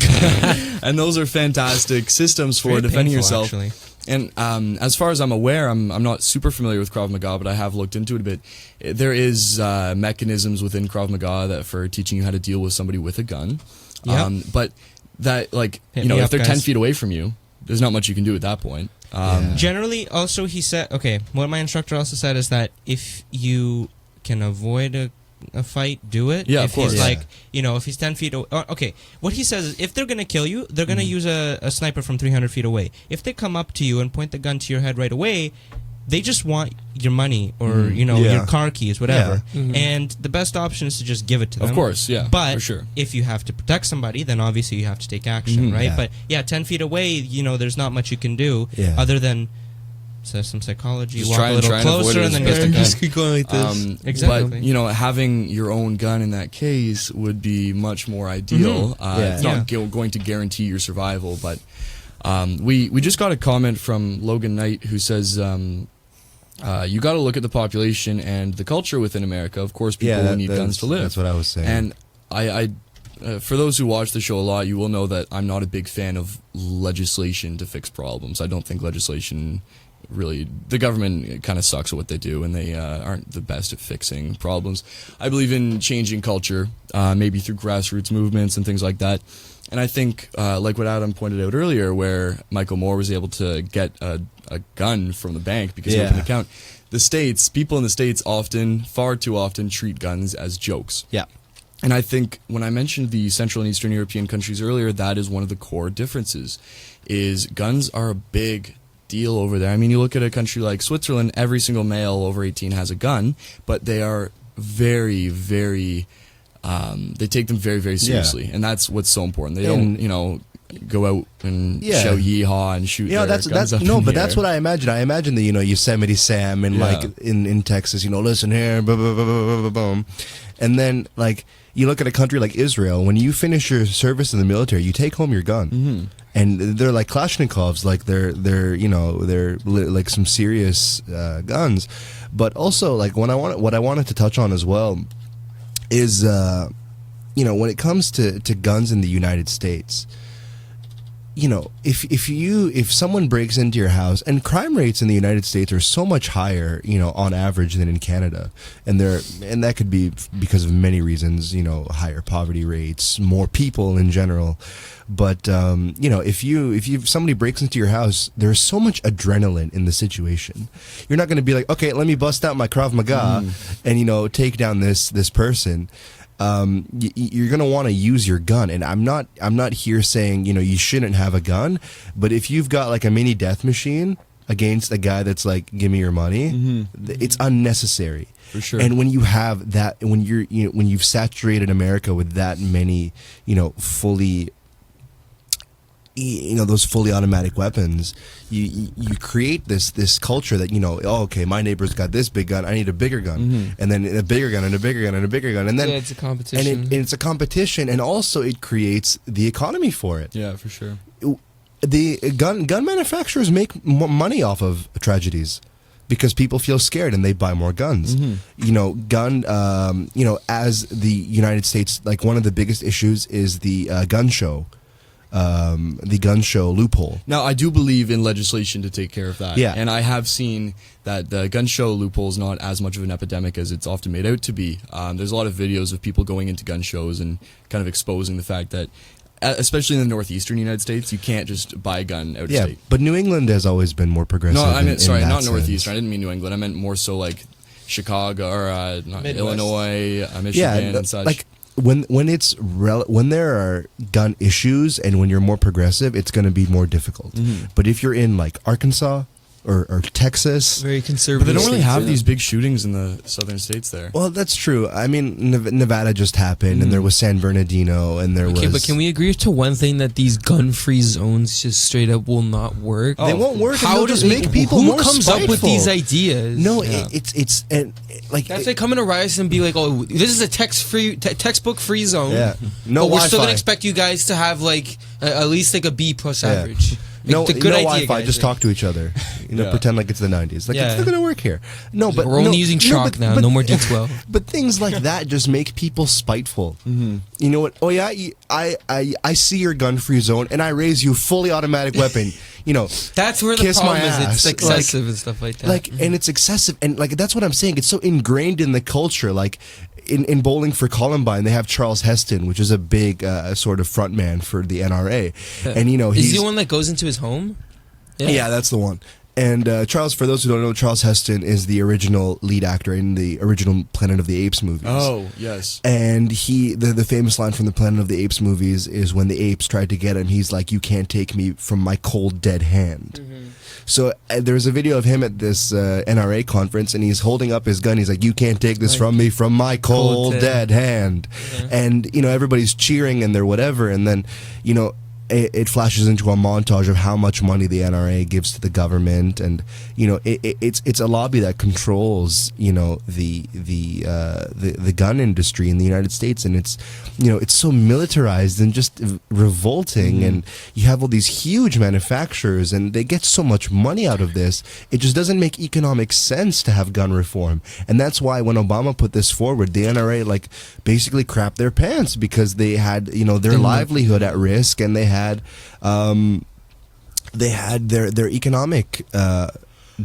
[SPEAKER 3] And those are fantastic systems for
[SPEAKER 1] Very
[SPEAKER 3] defending
[SPEAKER 1] painful,
[SPEAKER 3] yourself.
[SPEAKER 1] actually.
[SPEAKER 3] And as far as I'm aware, I'm not super familiar with Krav Maga, but I have looked into it a bit. There is mechanisms within Krav Maga that for teaching you how to deal with somebody with a gun.
[SPEAKER 1] Yeah.
[SPEAKER 3] But that, like,
[SPEAKER 1] Hit me
[SPEAKER 3] if
[SPEAKER 1] up,
[SPEAKER 3] they're 10
[SPEAKER 1] guys.
[SPEAKER 3] feet away from you, there's not much you can do at that point.
[SPEAKER 2] Yeah.
[SPEAKER 1] Generally, also, he said, okay, what my instructor also said is that if you can avoid a fight, do it.
[SPEAKER 3] Yeah,
[SPEAKER 1] if
[SPEAKER 3] of course.
[SPEAKER 1] he's
[SPEAKER 2] Yeah.
[SPEAKER 1] like, if he's 10 feet away. Okay, what he says is if they're going to kill you, they're going to use a sniper from 300 feet away. If they come up to you and point the gun to your head right away, they just want your money or,
[SPEAKER 2] Yeah.
[SPEAKER 1] your car keys, whatever.
[SPEAKER 4] Yeah. Mhm.
[SPEAKER 1] And the best option is to just give it to them.
[SPEAKER 3] Of course, yeah,
[SPEAKER 1] But
[SPEAKER 3] for sure.
[SPEAKER 1] if you have to protect somebody, then obviously you have to take action,
[SPEAKER 3] Mhm.
[SPEAKER 1] right?
[SPEAKER 2] Yeah.
[SPEAKER 1] But yeah, 10 feet away, there's not much you can do
[SPEAKER 2] Yeah.
[SPEAKER 1] other than some psychology,
[SPEAKER 3] Just
[SPEAKER 1] walk
[SPEAKER 3] try
[SPEAKER 1] a
[SPEAKER 3] and
[SPEAKER 1] little
[SPEAKER 3] try and avoid
[SPEAKER 1] closer,
[SPEAKER 3] it
[SPEAKER 1] and
[SPEAKER 3] as
[SPEAKER 1] then
[SPEAKER 3] best
[SPEAKER 1] get
[SPEAKER 3] you
[SPEAKER 1] the
[SPEAKER 3] can.
[SPEAKER 1] gun.
[SPEAKER 4] keep going like this.
[SPEAKER 1] Exactly.
[SPEAKER 3] But having your own gun in that case would be much more ideal.
[SPEAKER 2] Yeah.
[SPEAKER 3] It's not going to guarantee your survival, but we just got a comment from Logan Knight who says you got to look at the population and the culture within America. Of course, people will need guns to live.
[SPEAKER 2] That's what I was saying.
[SPEAKER 3] And I for those who watch the show a lot, you will know that I'm not a big fan of legislation to fix problems. I don't think legislation really, the government kind of sucks at what they do, and they aren't the best at fixing problems. I believe in changing culture, maybe through grassroots movements and things like that. And I think, like what Adam pointed out earlier, where Michael Moore was able to get a gun from the bank because he opened an account. People in the States far too often treat guns as jokes.
[SPEAKER 2] yeah.
[SPEAKER 3] And I think when I mentioned the Central and Eastern European countries earlier, that is one of the core differences, is guns are a big deal over there. I mean, you look at a country like Switzerland, every single male over 18 has a gun, but they are very, very, they take them very, very seriously. And that's what's so important. They don't, you know, go out and shout yeehaw and shoot their
[SPEAKER 2] that's
[SPEAKER 3] guns up
[SPEAKER 2] no,
[SPEAKER 3] in
[SPEAKER 2] but
[SPEAKER 3] the
[SPEAKER 2] that's
[SPEAKER 3] air.
[SPEAKER 2] what I imagine. I imagine the, you know, Yosemite Sam and like in Texas, you know, listen here, boom, boom, boom, boom, boom, boom. And then like you look at a country like Israel, when you finish your service in the military, you take home your gun. And they're like Kalashnikovs, like they're you know, they're like some serious guns. But also like what I wanted to touch on as well is you know, when it comes to guns in the United States, you know, if someone breaks into your house, and crime rates in the United States are so much higher, you know, on average than in Canada, and that could be because of many reasons, you know, higher poverty rates, more people in general. But you know, if somebody breaks into your house, there's so much adrenaline in the situation. You're not going to be like, okay, let me bust out my Krav Maga and, you know, take down this person. You're gonna want to use your gun, and I'm not here saying, you know, you shouldn't have a gun, but if you've got like a mini death machine against a guy that's like, give me your money, it's unnecessary.
[SPEAKER 3] For sure.
[SPEAKER 2] And when you have that, when you've saturated America with that many, you know, those fully automatic weapons, you create this culture that, you know, oh, okay, my neighbor's got this big gun, I need a bigger gun, and then a bigger gun and a bigger gun and a bigger gun, and then
[SPEAKER 4] it's a competition.
[SPEAKER 2] and it's a competition, and also it creates the economy for it.
[SPEAKER 3] Yeah, for sure.
[SPEAKER 2] The gun manufacturers make more money off of tragedies because people feel scared and they buy more guns. You know, you know, as the United States, like one of the biggest issues is the gun show loophole.
[SPEAKER 3] Now, I do believe in legislation to take care of that.
[SPEAKER 2] Yeah.
[SPEAKER 3] And I have seen that the gun show loophole is not as much of an epidemic as it's often made out to be. There's a lot of videos of people going into gun shows and kind of exposing the fact that, especially in the northeastern United States, you can't just buy a gun out of state.
[SPEAKER 2] But New England has always been more progressive.
[SPEAKER 3] No, I meant, sorry,
[SPEAKER 2] in
[SPEAKER 3] not
[SPEAKER 2] that
[SPEAKER 3] northeastern.
[SPEAKER 2] sense.
[SPEAKER 3] I didn't mean New England. I meant more so like Chicago or not,
[SPEAKER 4] Midwest.
[SPEAKER 3] Illinois, Michigan, and such.
[SPEAKER 2] Like when there are gun issues and when you're more progressive, it's going to be more difficult. But if you're in like Arkansas or Texas,
[SPEAKER 4] Very
[SPEAKER 3] But
[SPEAKER 4] conservative.
[SPEAKER 3] they don't really
[SPEAKER 4] states,
[SPEAKER 3] have
[SPEAKER 4] yeah.
[SPEAKER 3] these big shootings in the southern states there.
[SPEAKER 2] well, that's true. I mean, Nevada just happened, and there was San Bernardino, and there
[SPEAKER 4] Okay,
[SPEAKER 2] was.
[SPEAKER 4] but can we agree to one thing, that these gun-free zones just straight up will not work?
[SPEAKER 2] They won't work. and
[SPEAKER 4] How
[SPEAKER 2] they'll
[SPEAKER 4] do
[SPEAKER 2] just
[SPEAKER 4] they-
[SPEAKER 2] make people
[SPEAKER 4] who
[SPEAKER 2] more
[SPEAKER 4] comes up with
[SPEAKER 2] spiteful.
[SPEAKER 4] these ideas?
[SPEAKER 2] No,
[SPEAKER 3] Yeah.
[SPEAKER 2] it's and like
[SPEAKER 4] That's like coming to Rice and be like, "Oh, this is a textbook-free zone."
[SPEAKER 2] yeah, no
[SPEAKER 4] but we're still
[SPEAKER 2] Wi-Fi.
[SPEAKER 4] gonna expect you guys to have like at least like a B+
[SPEAKER 2] Yeah.
[SPEAKER 4] average. Like,
[SPEAKER 2] No,
[SPEAKER 4] the
[SPEAKER 2] no
[SPEAKER 4] good idea,
[SPEAKER 2] Wi-Fi.
[SPEAKER 4] guys.
[SPEAKER 2] Just talk to each other. You know,
[SPEAKER 3] Yeah.
[SPEAKER 2] pretend like it's the 90s. Like
[SPEAKER 4] Yeah.
[SPEAKER 2] it's not gonna work here. No, but
[SPEAKER 4] We're only
[SPEAKER 2] no,
[SPEAKER 4] using
[SPEAKER 2] no,
[SPEAKER 4] chalk
[SPEAKER 2] but-
[SPEAKER 4] now.
[SPEAKER 2] but-
[SPEAKER 4] No more D12.
[SPEAKER 2] But things like that just make people spiteful. You know what? Oh yeah, I see your gun-free zone, and I raise you fully automatic weapon. You know,
[SPEAKER 4] That's where the
[SPEAKER 2] Kiss
[SPEAKER 4] problem
[SPEAKER 2] my
[SPEAKER 4] is.
[SPEAKER 2] ass.
[SPEAKER 4] It's excessive and stuff like that.
[SPEAKER 2] like, and it's excessive, and like that's what I'm saying. It's so ingrained in the culture. Like in Bowling for Columbine, they have Charles Heston, which is a big sort of frontman for the NRA, and you know
[SPEAKER 4] is
[SPEAKER 2] he's
[SPEAKER 4] he the one that goes into his home?
[SPEAKER 2] yeah, that's the one. And Charles, for those who don't know, Charles Heston is the original lead actor in the original Planet of the Apes movies.
[SPEAKER 3] Oh, yes.
[SPEAKER 2] And the famous line from the Planet of the Apes movies is when the apes tried to get him, he's like, "You can't take me from my cold, dead hand." So there's a video of him at this NRA conference, and he's holding up his gun. He's like, "You can't take this from me, from my cold, dead hand." And, you know, everybody's cheering and they're whatever. And then, you know, it flashes into a montage of how much money the NRA gives to the government, and you know it's a lobby that controls, you know, the gun industry in the United States, and it's, you know, it's so militarized and just revolting, and you have all these huge manufacturers and they get so much money out of this. It just doesn't make economic sense to have gun reform, and that's why when Obama put this forward, the NRA like basically crapped their pants because they had, you know, their livelihood at risk, and they had their economic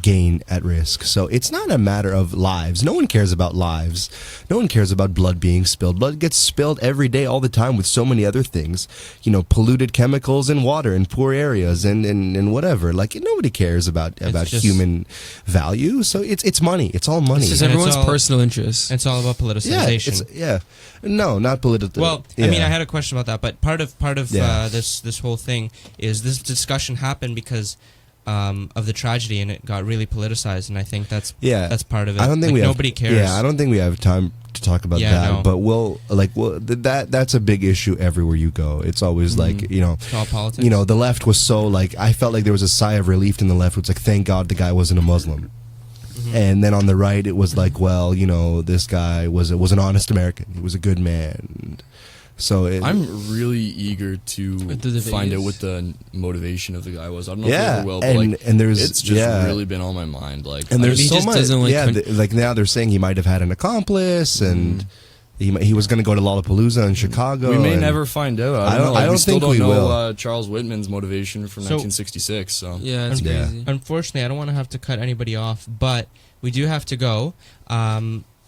[SPEAKER 2] gain at risk. So it's not a matter of lives. No one cares about lives. No one cares about blood being spilled. Blood gets spilled every day, all the time, with so many other things. You know, polluted chemicals in water in poor areas and whatever. Like, nobody cares about
[SPEAKER 1] just
[SPEAKER 2] human value. So it's money. It's all money.
[SPEAKER 4] It's just
[SPEAKER 1] And it's
[SPEAKER 4] everyone's
[SPEAKER 1] all-
[SPEAKER 4] personal interest.
[SPEAKER 1] It's all about politicization.
[SPEAKER 2] No, not political.
[SPEAKER 1] Well, I mean, I had a question about that, but part of
[SPEAKER 2] Yeah.
[SPEAKER 1] this whole thing is this discussion happened because of the tragedy, and it got really politicized, and I think that's part of it.
[SPEAKER 2] I don't think
[SPEAKER 1] Like,
[SPEAKER 2] we have,
[SPEAKER 1] nobody cares.
[SPEAKER 2] Yeah, I don't think we have time to talk about
[SPEAKER 1] Yeah,
[SPEAKER 2] that.
[SPEAKER 1] no.
[SPEAKER 2] But that's a big issue everywhere you go. It's always like, you know,
[SPEAKER 1] It's all politics.
[SPEAKER 2] you know, the left was so like, I felt like there was a sigh of relief in the left. It's like, thank God the guy wasn't a Muslim. And then on the right, it was like, well, you know, this guy was an honest American. He was a good man. So
[SPEAKER 3] I'm really eager to
[SPEAKER 4] the
[SPEAKER 3] find out
[SPEAKER 4] videos.
[SPEAKER 3] what the motivation of the guy was. I don't know if
[SPEAKER 2] yeah,
[SPEAKER 3] he ever will, but like,
[SPEAKER 2] and there's
[SPEAKER 3] it's just really
[SPEAKER 2] yeah.
[SPEAKER 3] been on my mind. Like,
[SPEAKER 2] And there's
[SPEAKER 4] he
[SPEAKER 2] so
[SPEAKER 4] just
[SPEAKER 2] much.
[SPEAKER 4] doesn't like
[SPEAKER 2] Yeah, like now they're saying he might have had an accomplice, and he was going to go to Lollapalooza in Chicago.
[SPEAKER 3] we may
[SPEAKER 2] and-
[SPEAKER 3] never find out.
[SPEAKER 2] I
[SPEAKER 3] I don't
[SPEAKER 2] don't-
[SPEAKER 3] know. Like,
[SPEAKER 2] I don't
[SPEAKER 3] we still
[SPEAKER 2] think
[SPEAKER 3] don't
[SPEAKER 2] we
[SPEAKER 3] know
[SPEAKER 2] will.
[SPEAKER 3] Charles Whitman's motivation from
[SPEAKER 1] So-
[SPEAKER 3] 1966. So
[SPEAKER 4] Yeah, it's
[SPEAKER 2] Yeah.
[SPEAKER 4] crazy.
[SPEAKER 1] Unfortunately, I don't want to have to cut anybody off, but we do have to go.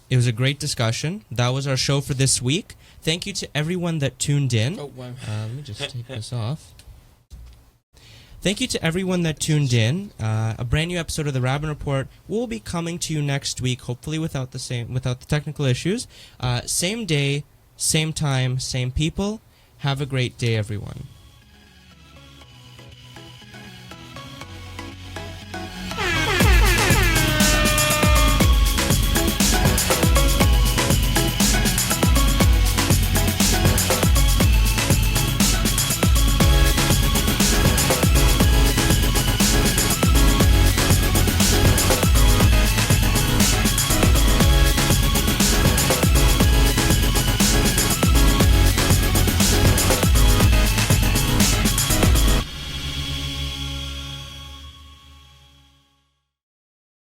[SPEAKER 1] It was a great discussion. That was our show for this week. Thank you to everyone that tuned in.
[SPEAKER 4] Oh, wow.
[SPEAKER 1] Let me just take this off. Thank you to everyone that tuned in. A brand new episode of the Raben Report will be coming to you next week, hopefully without the technical issues. Same day, same time, same people. Have a great day, everyone.